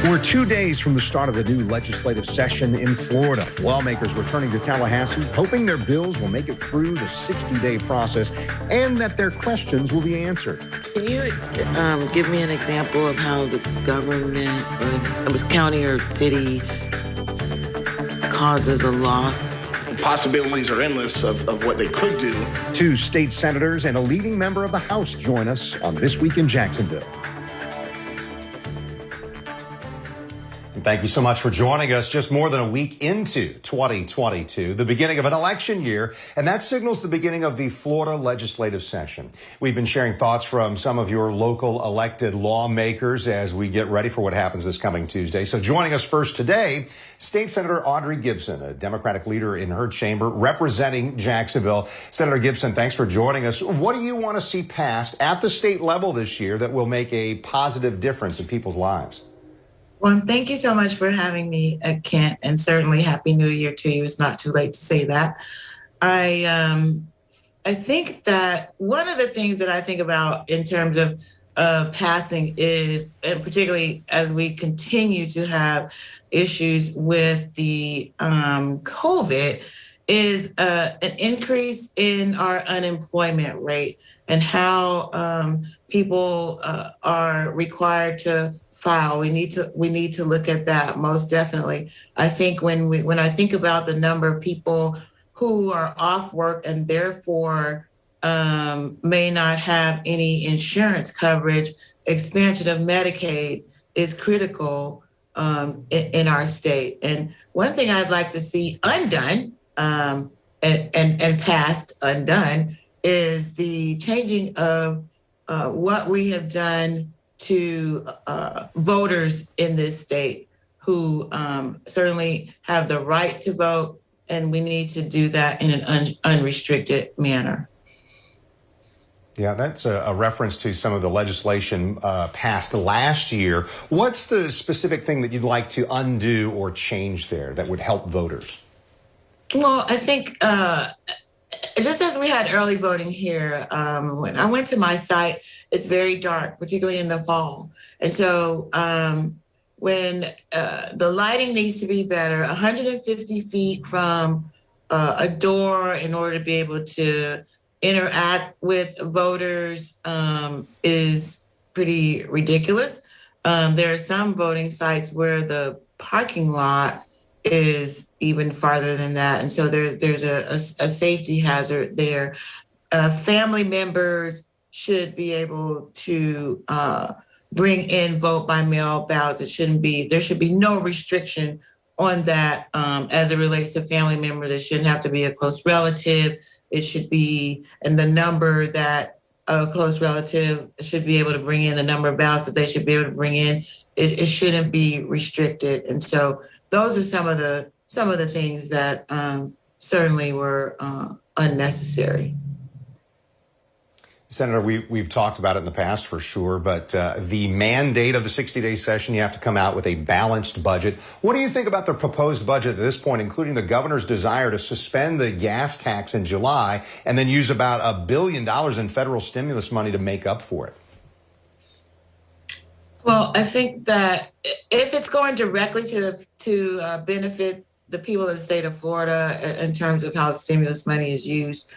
We're 2 days from the start of the new legislative session in Florida. Lawmakers returning to Tallahassee, hoping their bills will make it through the 60-day process and that their questions will be answered. Can you give me an example of how the government, or it was county or city, causes a loss? The possibilities are endless of what they could do. 2 state senators and a leading member of the House join us on This Week in Jacksonville. Thank you so much for joining us just more than a week into 2022, the beginning of an election year, and that signals the beginning of the Florida legislative session. We've been sharing thoughts from some of your local elected lawmakers as we get ready for what happens this coming Tuesday. So joining us first today, State Senator Audrey Gibson, a Democratic leader in her chamber representing Jacksonville. Senator Gibson, thanks for joining us. What do you want to see passed at the state level this year that will make a positive difference in people's lives? Well, thank you so much for having me, Kent, and certainly Happy New Year to you. It's not too late to say that. I think that one of the things that I think about in terms of passing is, and particularly as we continue to have issues with the COVID, is an increase in our unemployment rate and how people are required to file. We need to look at that most definitely. I think when I think about the number of people who are off work and therefore may not have any insurance coverage, expansion of Medicaid is critical in our state. And one thing I'd like to see undone and passed undone is the changing of what we have done to voters in this state who certainly have the right to vote, and we need to do that in an unrestricted manner. Yeah, that's a reference to some of the legislation passed last year. What's the specific thing that you'd like to undo or change there that would help voters? Well, I think just as we had early voting here, when I went to my site, it's very dark, particularly in the fall. And so when the lighting needs to be better, 150 feet from a door in order to be able to interact with voters is pretty ridiculous. There are some voting sites where the parking lot is even farther than that. And so there's a safety hazard there. Family members should be able to bring in vote by mail ballots. There should be no restriction on that as it relates to family members. It shouldn't have to be a close relative. It should be, and the number that a close relative should be able to bring in, the number of ballots that they should be able to bring in, it shouldn't be restricted. And so those are some of the things that certainly were unnecessary. Senator, we've talked about it in the past for sure, but the mandate of the 60-day session, you have to come out with a balanced budget. What do you think about the proposed budget at this point, including the governor's desire to suspend the gas tax in July and then use about $1 billion in federal stimulus money to make up for it? Well, I think that if it's going directly to benefit the people of the state of Florida in terms of how stimulus money is used,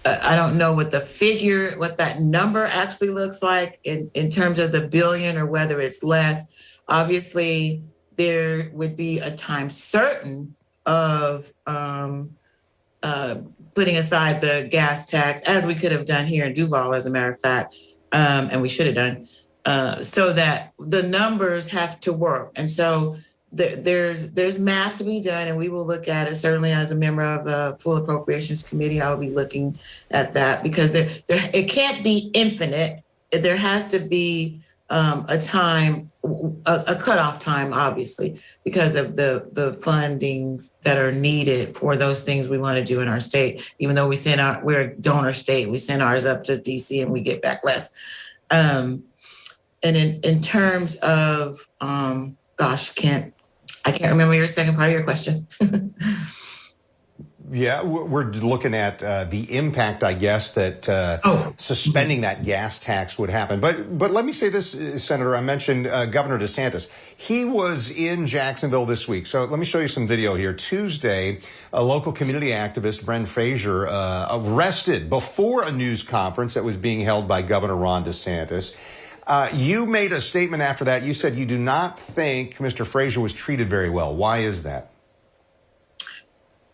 I don't know what that number actually looks like in terms of the billion or whether it's less. Obviously, there would be a time certain of putting aside the gas tax, as we could have done here in Duval, as a matter of fact, and we should have done, so that the numbers have to work. And so there's math to be done, and we will look at it. Certainly, as a member of the Full Appropriations Committee, I will be looking at that because it can't be infinite. There has to be a time, a cutoff time, obviously, because of the fundings that are needed for those things we want to do in our state. Even though we're a donor state, we send ours up to DC and we get back less. And in terms of, I can't remember your second part of your question. Yeah, we're looking at the impact, I guess, that suspending that gas tax would happen. But let me say this, Senator. I mentioned Governor DeSantis. He was in Jacksonville this week. So let me show you some video here. Tuesday, a local community activist, Bren Frazier, arrested before a news conference that was being held by Governor Ron DeSantis. You made a statement after that. You said you do not think Mr. Frazier was treated very well. Why is that?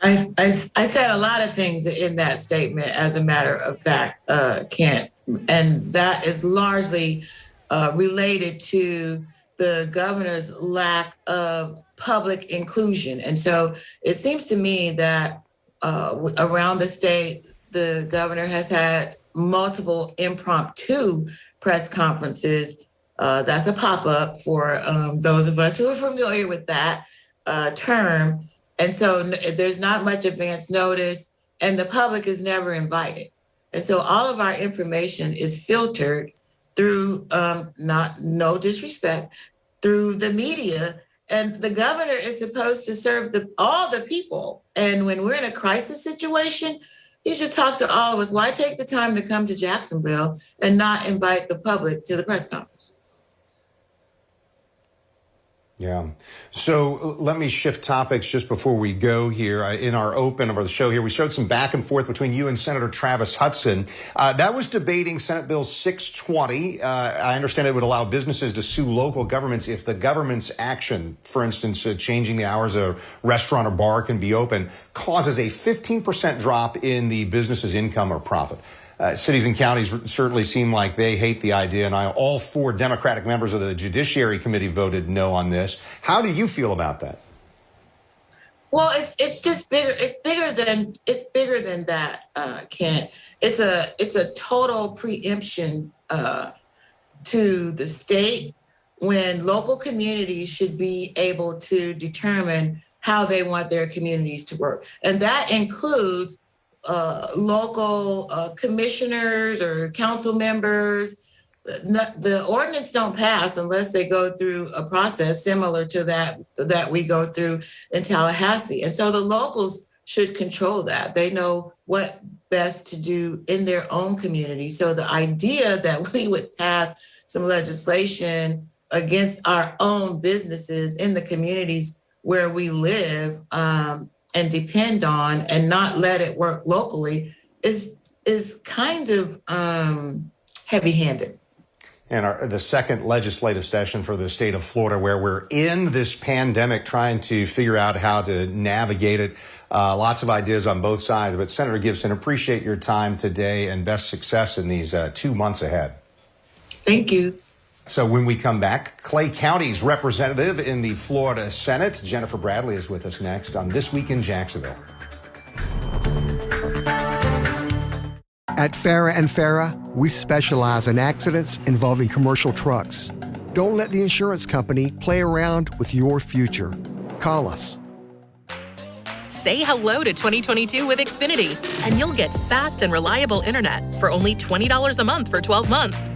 I said a lot of things in that statement, as a matter of fact, Kent, and that is largely related to the governor's lack of public inclusion. And so it seems to me that around the state, the governor has had multiple impromptu press conferences. That's a pop-up for those of us who are familiar with that term. And so there's not much advance notice, and the public is never invited. And so all of our information is filtered through, no disrespect, through the media. And the governor is supposed to serve all the people. And when we're in a crisis situation, he should talk to all of us. Why take the time to come to Jacksonville and not invite the public to the press conference? Yeah. So let me shift topics just before we go here. In our open of the show here, we showed some back and forth between you and Senator Travis Hudson. That was debating Senate Bill 620. I understand it would allow businesses to sue local governments if the government's action, for instance, changing the hours a restaurant or bar can be open, causes a 15% drop in the business's income or profit. Cities and counties certainly seem like they hate the idea, and all 4 Democratic members of the Judiciary Committee voted no on this. How do you feel about that? Well, it's just bigger. It's bigger than that, Kent. It's a total preemption to the state when local communities should be able to determine how they want their communities to work, and that includes local commissioners or council members. The ordinance don't pass unless they go through a process similar to that we go through in Tallahassee. And so the locals should control that. They know what best to do in their own community. So the idea that we would pass some legislation against our own businesses in the communities where we live and depend on, and not let it work locally is kind of heavy-handed. And the second legislative session for the state of Florida, where we're in this pandemic trying to figure out how to navigate it. Lots of ideas on both sides. But Senator Gibson, appreciate your time today and best success in these 2 months ahead. Thank you. So when we come back, Clay County's representative in the Florida Senate, Jennifer Bradley, is with us next on This Week in Jacksonville. At Farah & Farah, we specialize in accidents involving commercial trucks. Don't let the insurance company play around with your future. Call us. Say hello to 2022 with Xfinity, and you'll get fast and reliable internet for only $20 a month for 12 months.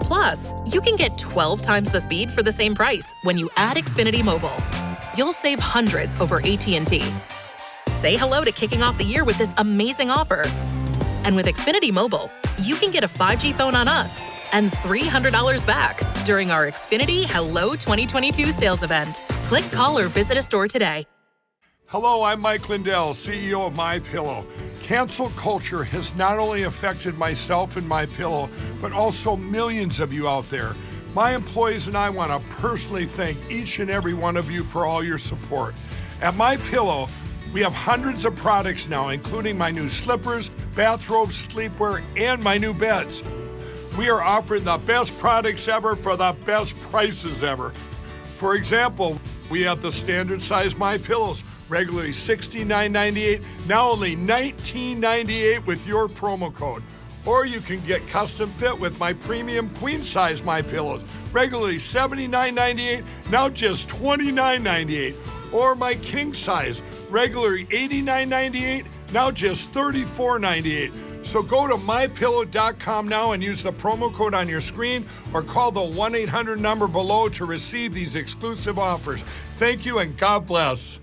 Plus, you can get 12 times the speed for the same price when you add Xfinity Mobile. You'll save hundreds over AT&T. Say hello to kicking off the year with this amazing offer. And with Xfinity Mobile, you can get a 5G phone on us and $300 back during our Xfinity Hello 2022 sales event. Click, call, or visit a store today. Hello, I'm Mike Lindell, CEO of MyPillow. Cancel culture has not only affected myself and MyPillow, but also millions of you out there. My employees and I want to personally thank each and every one of you for all your support. At MyPillow, we have hundreds of products now, including my new slippers, bathrobes, sleepwear, and my new beds. We are offering the best products ever for the best prices ever. For example, we have the standard size MyPillows, regularly $69.98, now only $19.98 with your promo code. Or you can get custom fit with my premium queen size MyPillows, regularly $79.98, now just $29.98. Or my king size, regularly $89.98, now just $34.98. So go to MyPillow.com now and use the promo code on your screen or call the 1-800 number below to receive these exclusive offers. Thank you and God bless.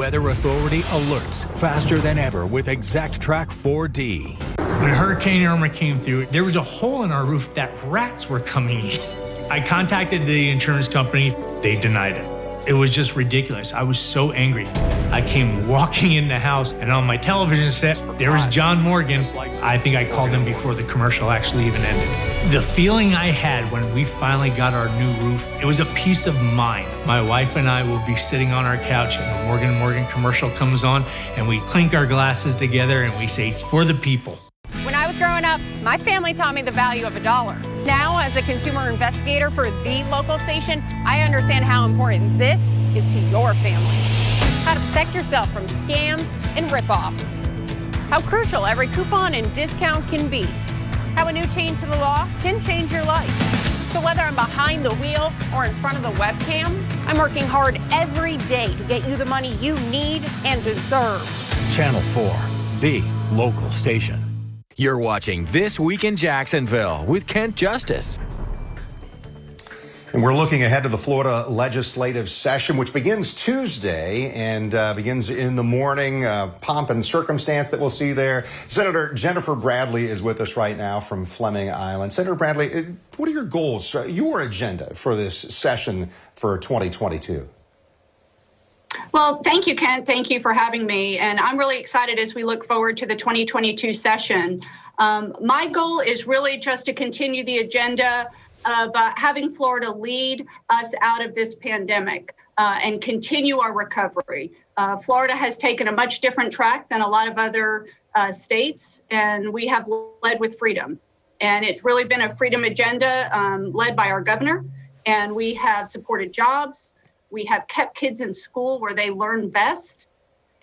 Weather Authority alerts faster than ever with Exact Track 4D. When Hurricane Irma came through, there was a hole in our roof that rats were coming in. I contacted the insurance company. They denied it. It was just ridiculous. I was so angry. I came walking in the house, and on my television set, there was John Morgan. I think I called him before the commercial actually even ended. The feeling I had when we finally got our new roof, it was a peace of mind. My wife and I will be sitting on our couch, and the Morgan & Morgan commercial comes on, and we clink our glasses together, and we say, for the people. When I was growing up, my family taught me the value of $1. Now, as a consumer investigator for the local station, I understand how important this is to your family. How to protect yourself from scams and ripoffs. How crucial every coupon and discount can be. How a new change to the law can change your life. So whether I'm behind the wheel or in front of the webcam, I'm working hard every day to get you the money you need and deserve. Channel 4, the local station. You're watching This Week in Jacksonville with Kent Justice. And we're looking ahead to the Florida legislative session, which begins Tuesday and begins in the morning. Pomp and circumstance that we'll see there. Senator Jennifer Bradley is with us right now from Fleming Island. Senator Bradley, what are your goals, your agenda for this session for 2022? Well, thank you, Kent. Thank you for having me. And I'm really excited as we look forward to the 2022 session. My goal is really just to continue the agenda of having Florida lead us out of this pandemic and continue our recovery. Florida has taken a much different track than a lot of other states, and we have led with freedom. And it's really been a freedom agenda led by our governor, and we have supported jobs. We have kept kids in school where they learn best,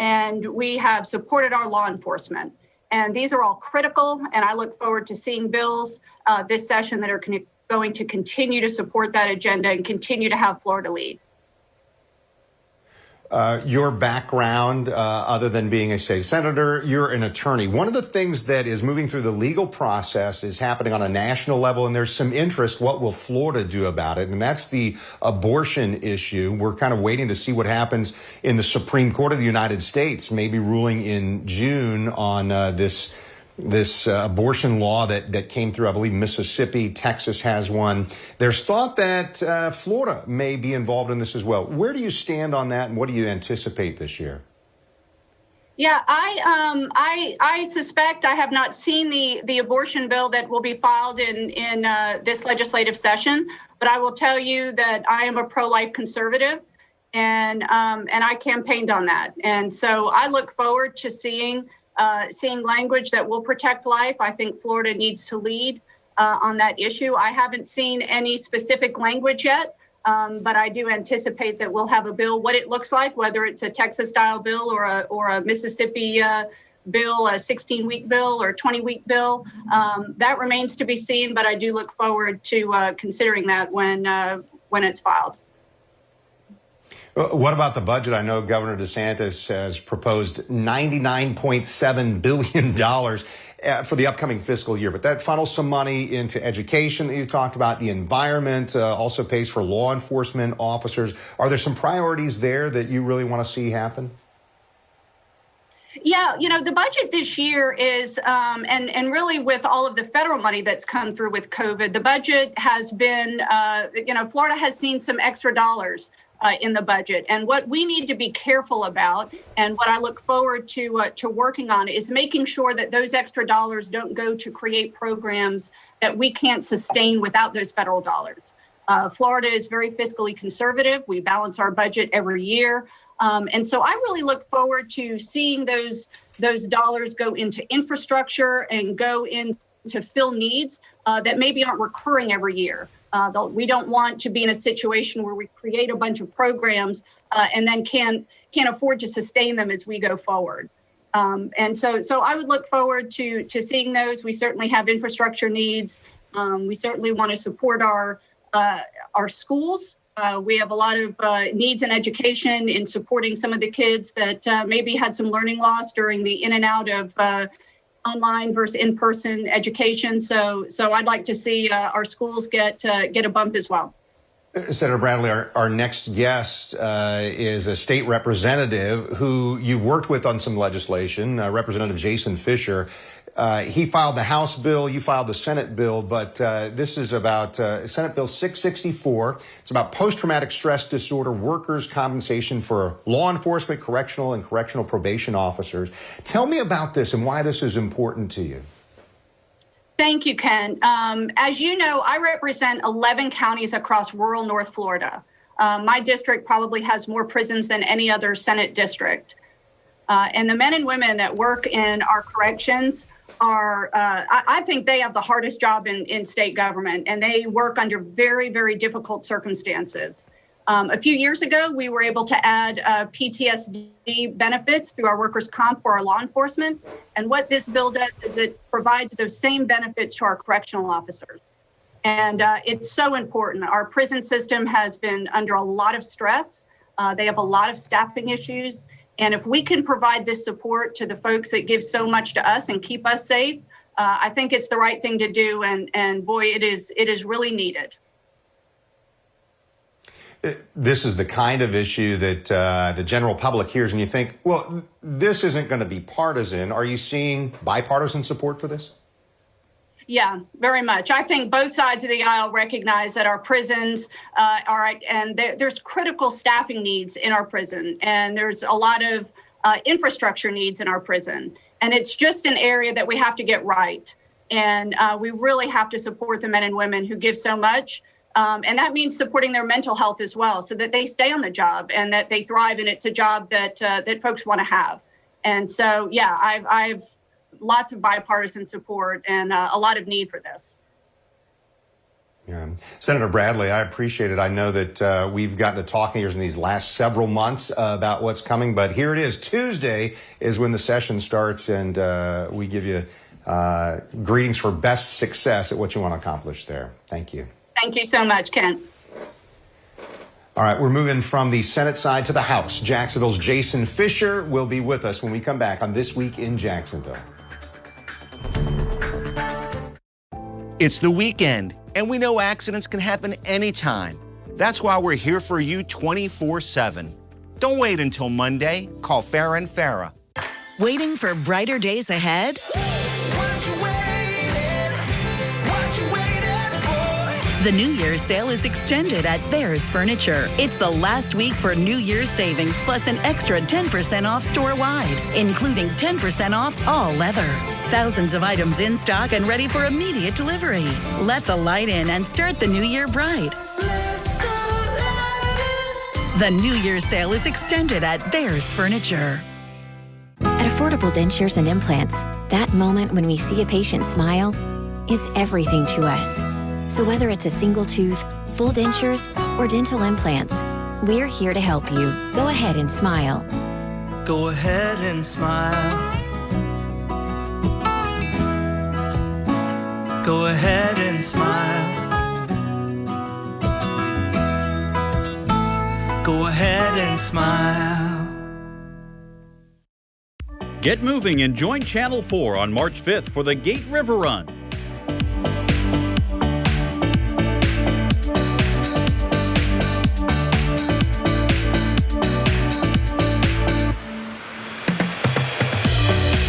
and we have supported our law enforcement. And these are all critical, and I look forward to seeing bills this session that are going to continue to support that agenda and continue to have Florida lead. Your background, other than being a state senator, you're an attorney. One of the things that is moving through the legal process is happening on a national level, and there's some interest. What will Florida do about it? And that's the abortion issue. We're kind of waiting to see what happens in the Supreme Court of the United States, maybe ruling in June on this abortion law that came through. I believe Mississippi, Texas has one. There's thought that Florida may be involved in this as well. Where do you stand on that, and what do you anticipate this year? Yeah, I suspect I have not seen the abortion bill that will be filed in this legislative session, but I will tell you that I am a pro-life conservative, and I campaigned on that, and so I look forward to seeing language that will protect life. I think Florida needs to lead on that issue. I haven't seen any specific language yet, but I do anticipate that we'll have a bill. What it looks like, whether it's a Texas-style bill or a Mississippi bill, a 16-week bill or a 20-week bill, that remains to be seen. But I do look forward to considering that when it's filed. What about the budget? I know Governor DeSantis has proposed $99.7 billion for the upcoming fiscal year, but that funnels some money into education that you talked about, the environment, also pays for law enforcement officers. Are there some priorities there that you really want to see happen? Yeah, the budget this year is, and really with all of the federal money that's come through with COVID, the budget has been, Florida has seen some extra dollars in the budget. And what we need to be careful about, and what I look forward to working on, is making sure that those extra dollars don't go to create programs that we can't sustain without those federal dollars. Florida is very fiscally conservative. We balance our budget every year. And so I really look forward to seeing those dollars go into infrastructure and go into fill needs that maybe aren't recurring every year. We don't want to be in a situation where we create a bunch of programs and then can't afford to sustain them as we go forward. And so I would look forward to seeing those. We certainly have infrastructure needs. We certainly want to support our schools. We have a lot of needs in education in supporting some of the kids that maybe had some learning loss during the in and out of online versus in-person education. So I'd like to see our schools get a bump as well. Senator Bradley, our next guest is a state representative who you've worked with on some legislation, Representative Jason Fisher. He filed the House bill, you filed the Senate bill, but this is about Senate Bill 664. It's about post-traumatic stress disorder workers' compensation for law enforcement, correctional, and correctional probation officers. Tell me about this and why this is important to you. Thank you, Ken. As you know, I represent 11 counties across rural North Florida. My district probably has more prisons than any other Senate district. And the men and women that work in our corrections are, I think they have the hardest job in state government, and they work under very, very difficult circumstances. A few years ago, we were able to add PTSD benefits through our workers' comp for our law enforcement. And what this bill does is it provides those same benefits to our correctional officers. And it's so important. Our prison system has been under a lot of stress. They have a lot of staffing issues. And if we can provide this support to the folks that give so much to us and keep us safe, I think it's the right thing to do. And boy, it is really needed. This is the kind of issue that the general public hears and you think, well, this isn't going to be partisan. Are you seeing bipartisan support for this? Yeah, very much. I think both sides of the aisle recognize that our prisons there's critical staffing needs in our prison, and there's a lot of infrastructure needs in our prison. And it's just an area that we have to get right. And we really have to support the men and women who give so much. And that means supporting their mental health as well, so that they stay on the job and that they thrive. And it's a job that folks want to have. And so, yeah, I've lots of bipartisan support and a lot of need for this. Yeah. Senator Bradley, I appreciate it. I know that we've gotten to talking in these last several months about what's coming, but here it is. Tuesday is when the session starts, and we give you greetings for best success at what you want to accomplish there. Thank you. Thank you so much, Ken. All right, we're moving from the Senate side to the House. Jacksonville's Jason Fisher will be with us when we come back on This Week in Jacksonville. It's the weekend, and we know accidents can happen anytime. That's why we're here for you 24/7. Don't wait until Monday. Call Farah & Farah. Waiting for brighter days ahead? The New Year's sale is extended at Bears Furniture. It's the last week for New Year's savings, plus an extra 10% off store-wide, including 10% off all leather. Thousands of items in stock and ready for immediate delivery. Let the light in and start the new year bright. The New Year's sale is extended at Bears Furniture. At Affordable Dentures and Implants, that moment when we see a patient smile is everything to us. So whether it's a single tooth, full dentures, or dental implants, we're here to help you. Go ahead and smile. Go ahead and smile. Go ahead and smile. Go ahead and smile. Get moving and join Channel 4 on March 5th for the Gate River Run.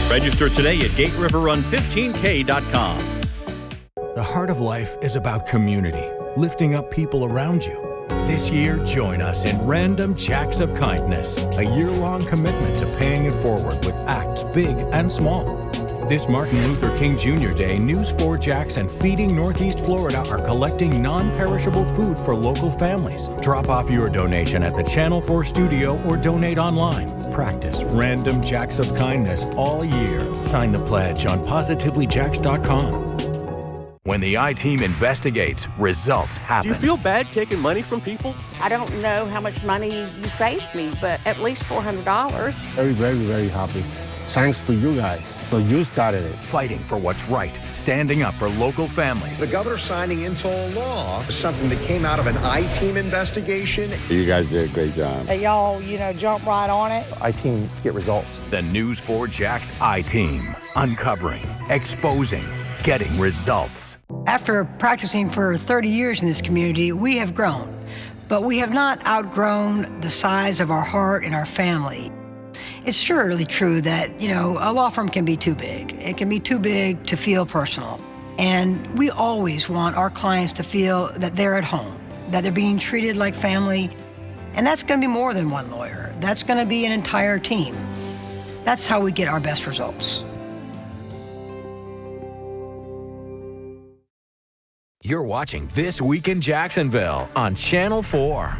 Register today at GateRiverRun15K.com. The heart of life is about community, lifting up people around you. This year, join us in Random Jacks of Kindness, a year-long commitment to paying it forward with acts big and small. This Martin Luther King Jr. Day, News 4 Jacks and Feeding Northeast Florida are collecting non-perishable food for local families. Drop off your donation at the Channel 4 studio or donate online. Practice Random Jacks of Kindness all year. Sign the pledge on PositivelyJacks.com. When the I-Team investigates, results happen. Do you feel bad taking money from people? I don't know how much money you saved me, but at least $400. Very, very, very happy. Thanks to you guys. So you started it. Fighting for what's right, standing up for local families. The governor signing into law something that came out of an I-Team investigation. You guys did a great job. Y'all, jump right on it. I-Team get results. The News 4 Jacks I-Team. Uncovering, exposing, getting results. After practicing for 30 years in this community, we have grown. but we have not outgrown the size of our heart and our family. It's surely true that, a law firm can be too big. It can be too big to feel personal. And we always want our clients to feel that they're at home, that they're being treated like family. And that's going to be more than one lawyer. That's going to be an entire team. That's how we get our best results. You're watching This Week in Jacksonville on Channel 4.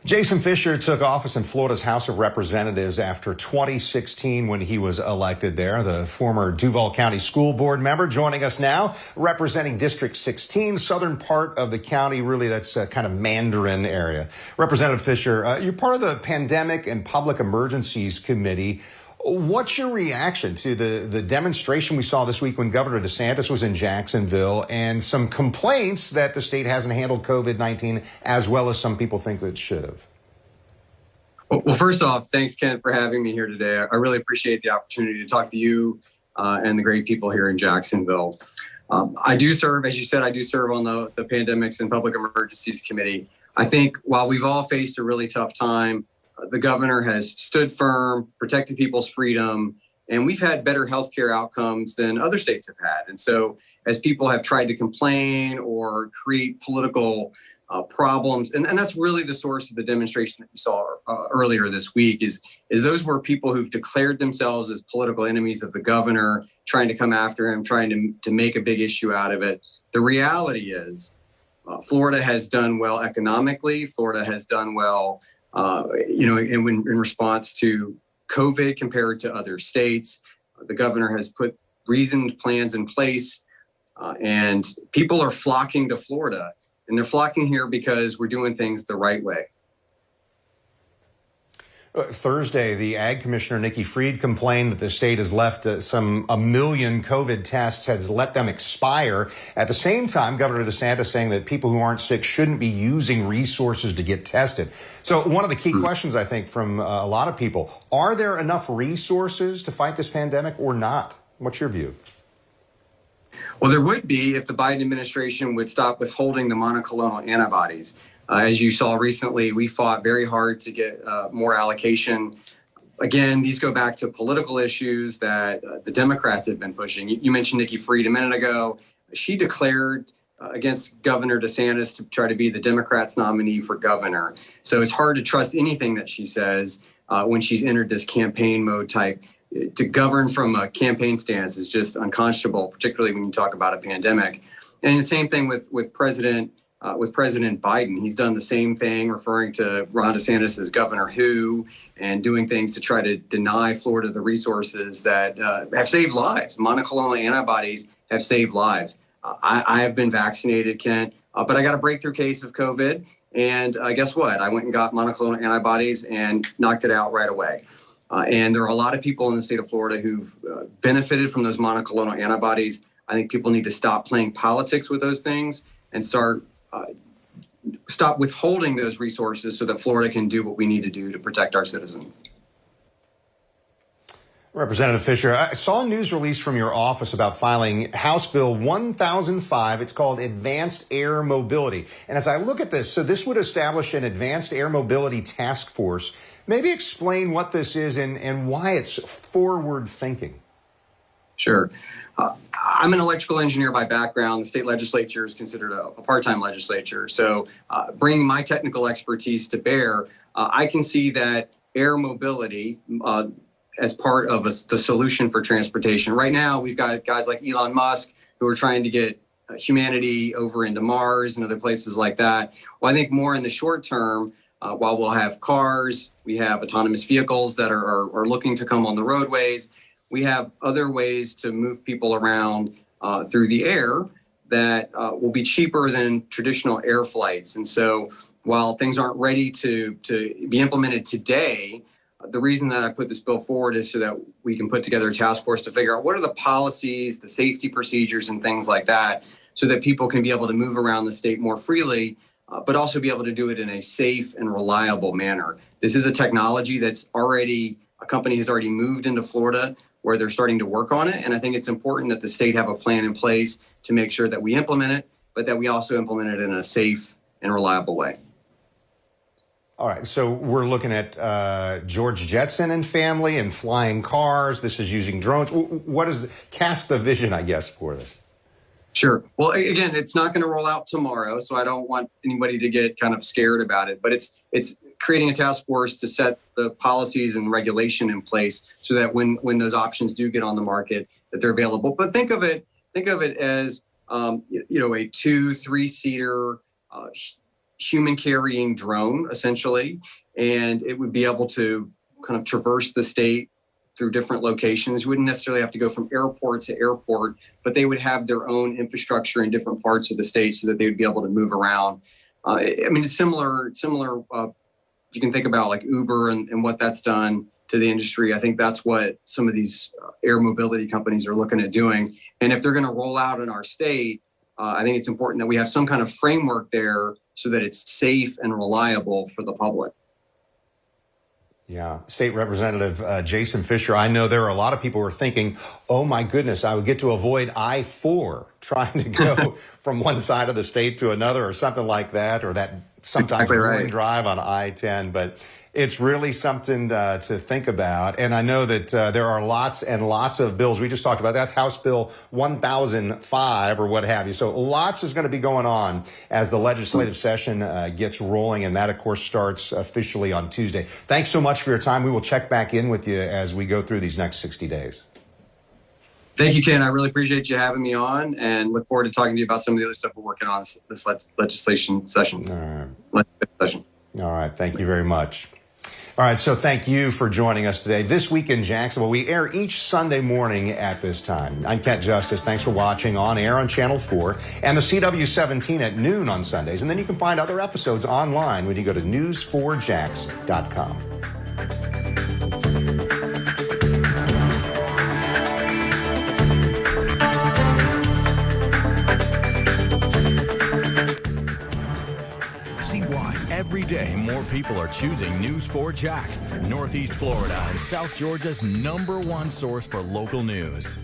Jason Fisher took office in Florida's House of Representatives after 2016 when he was elected there. The former Duval County School Board member joining us now, representing District 16, southern part of the county. Really, that's kind of Mandarin area. Representative Fisher, you're part of the Pandemic and Public Emergencies Committee. What's your reaction to the demonstration we saw this week when Governor DeSantis was in Jacksonville and some complaints that the state hasn't handled COVID-19 as well as some people think that it should have? Well, first off, thanks, Ken, for having me here today. I really appreciate the opportunity to talk to you and the great people here in Jacksonville. I do serve, as you said, on the Pandemics and Public Emergencies Committee. I think while we've all faced a really tough time, the governor has stood firm, protected people's freedom, and we've had better healthcare outcomes than other states have had. And so as people have tried to complain or create political problems, and that's really the source of the demonstration that you saw earlier this week, is those were people who've declared themselves as political enemies of the governor, trying to come after him, trying to make a big issue out of it. The reality is Florida has done well economically. Florida has done well in response to COVID compared to other states. The governor has put reasoned plans in place, and people are flocking to Florida. And they're flocking here because we're doing things the right way. Thursday, the Ag Commissioner, Nikki Fried, complained that the state has left a million COVID tests, has let them expire. At the same time, Governor DeSantis saying that people who aren't sick shouldn't be using resources to get tested. So one of the key questions, I think, from a lot of people, are there enough resources to fight this pandemic or not? What's your view? Well, there would be if the Biden administration would stop withholding the monoclonal antibodies. As you saw recently, we fought very hard to get more allocation. Again, these go back to political issues that the Democrats have been pushing. You mentioned Nikki Fried a minute ago. She declared against Governor DeSantis to try to be the Democrats' nominee for governor. So it's hard to trust anything that she says when she's entered this campaign mode type. To govern from a campaign stance is just unconscionable, particularly when you talk about a pandemic. And the same thing with President Biden. He's done the same thing, referring to Ron DeSantis as Governor Who, and doing things to try to deny Florida the resources that have saved lives. Monoclonal antibodies have saved lives. I have been vaccinated, Kent, but I got a breakthrough case of COVID. And guess what? I went and got monoclonal antibodies and knocked it out right away. And there are a lot of people in the state of Florida who've benefited from those monoclonal antibodies. I think people need to stop playing politics with those things and stop withholding those resources so that Florida can do what we need to do to protect our citizens. Representative Fisher, I saw a news release from your office about filing House Bill 1005. It's called Advanced Air Mobility. And as I look at this, so this would establish an Advanced Air Mobility Task Force. Maybe explain what this is and why it's forward thinking. Sure. I'm an electrical engineer by background. The state legislature is considered a part-time legislature. So bringing my technical expertise to bear, I can see that air mobility as part of the solution for transportation. Right now, we've got guys like Elon Musk who are trying to get humanity over into Mars and other places like that. Well, I think more in the short term, while we'll have cars, we have autonomous vehicles that are looking to come on the roadways. We have other ways to move people around through the air that will be cheaper than traditional air flights. And so while things aren't ready to be implemented today, the reason that I put this bill forward is so that we can put together a task force to figure out what are the policies, the safety procedures and things like that, so that people can be able to move around the state more freely, but also be able to do it in a safe and reliable manner. This is a technology that's a company has already moved into Florida where they're starting to work on it. And I think it's important that the state have a plan in place to make sure that we implement it, but that we also implement it in a safe and reliable way. All right, so we're looking at George Jetson and family and flying cars. This is using drones. What is cast the vision, I guess, for this? Sure. Well, again, it's not going to roll out tomorrow, so I don't want anybody to get kind of scared about it. But it's creating a task force to set the policies and regulation in place so that when those options do get on the market, that they're available. But think of it as a 2-3 seater human carrying drone, essentially, and it would be able to kind of traverse the state through different locations. You wouldn't necessarily have to go from airport to airport, but they would have their own infrastructure in different parts of the state so that they would be able to move around. It's similar. You can think about like Uber and what that's done to the industry. I think that's what some of these air mobility companies are looking at doing. And if they're going to roll out in our state, I think it's important that we have some kind of framework there so that it's safe and reliable for the public. Yeah. State Representative Jason Fisher, I know there are a lot of people who are thinking, oh, my goodness, I would get to avoid I-4 trying to go from one side of the state to another or something like that, or that sometimes grueling drive on I-10. But it's really something to think about. And I know that there are lots and lots of bills. We just talked about that, House Bill 1005 or what have you. So lots is going to be going on as the legislative session gets rolling. And that, of course, starts officially on Tuesday. Thanks so much for your time. We will check back in with you as we go through these next 60 days. Thank you, Ken. I really appreciate you having me on and look forward to talking to you about some of the other stuff we're working on this legislation session. All right. Thank you very much. All right, so thank you for joining us today. This Week in Jacksonville, we air each Sunday morning at this time. I'm Kent Justice. Thanks for watching on air on Channel 4 and the CW17 at noon on Sundays. And then you can find other episodes online when you go to news4jax.com. Every day, more people are choosing News 4 Jax, Northeast Florida and South Georgia's #1 source for local news.